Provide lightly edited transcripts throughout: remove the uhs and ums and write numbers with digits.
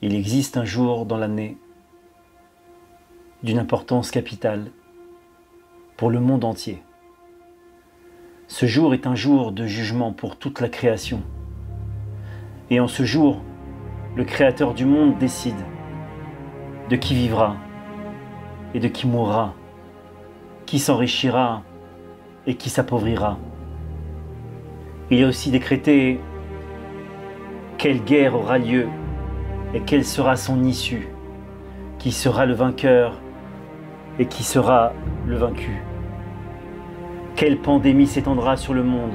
Il existe un jour dans l'année d'une importance capitale pour le monde entier. Ce jour est un jour de jugement pour toute la création. Et en ce jour, le Créateur du monde décide de qui vivra et de qui mourra, qui s'enrichira et qui s'appauvrira. Il est aussi décrété quelle guerre aura lieu et quelle sera son issue, qui sera le vainqueur et qui sera le vaincu. Quelle pandémie s'étendra sur le monde.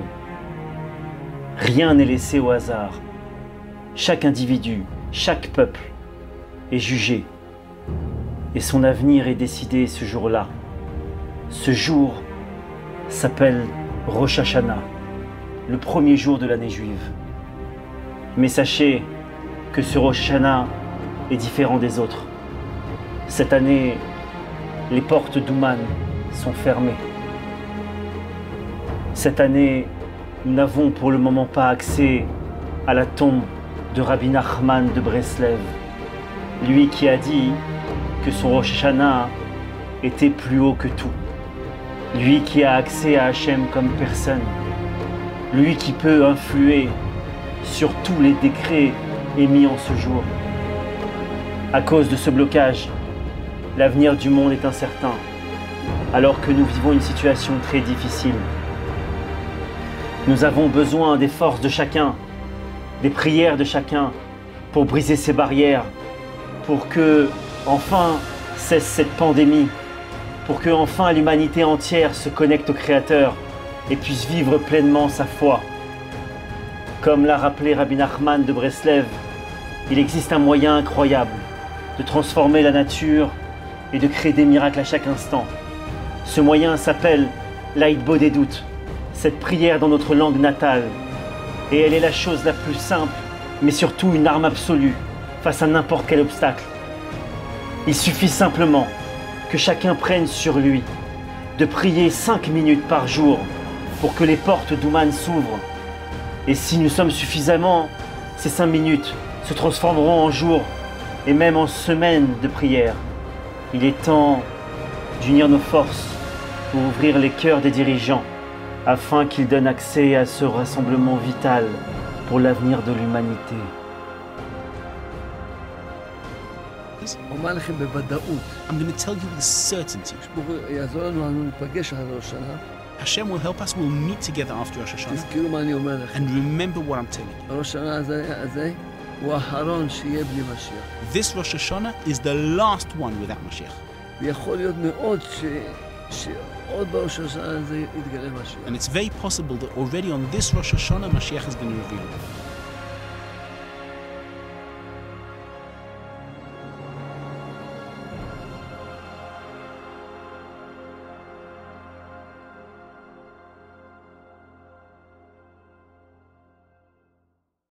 Rien n'est laissé au hasard. Chaque individu, chaque peuple est jugé et son avenir est décidé ce jour-là. Ce jour s'appelle Rosh Hashanah, le premier jour de l'année juive. Mais sachez que ce Rosh Hashanah est différent des autres. Cette année, les portes d'Ouman sont fermées. Cette année, nous n'avons pour le moment pas accès à la tombe de Rabbi Nachman de Breslev, lui qui a dit que son Rosh Hashanah était plus haut que tout, lui qui a accès à Hachem comme personne, lui qui peut influer sur tous les décrets émis en ce jour. À cause de ce blocage, l'avenir du monde est incertain, alors que nous vivons une situation très difficile. Nous avons besoin des forces de chacun, des prières de chacun, pour briser ces barrières, pour que, enfin, cesse cette pandémie, pour que, enfin, l'humanité entière se connecte au Créateur et puisse vivre pleinement sa foi. Comme l'a rappelé Rabbi Nachman de Breslev, il existe un moyen incroyable de transformer la nature et de créer des miracles à chaque instant. Ce moyen s'appelle l'Aïdbodedut, cette prière dans notre langue natale. Et elle est la chose la plus simple, mais surtout une arme absolue face à n'importe quel obstacle. Il suffit simplement que chacun prenne sur lui de prier 5 minutes par jour pour que les portes d'Ouman s'ouvrent. Et si nous sommes suffisamment, ces 5 minutes se transformeront en jours et même en semaines de prière. Il est temps d'unir nos forces pour ouvrir les cœurs des dirigeants afin qu'ils donnent accès à ce rassemblement vital pour l'avenir de l'humanité. I'm going to tell you with certainty. Hashem will help us. We'll meet together after Rosh Hashanah. And remember what I'm telling you. This Rosh Hashanah is the last one without Mashiach. And it's very possible that already on this Rosh Hashanah, Mashiach is going to reveal.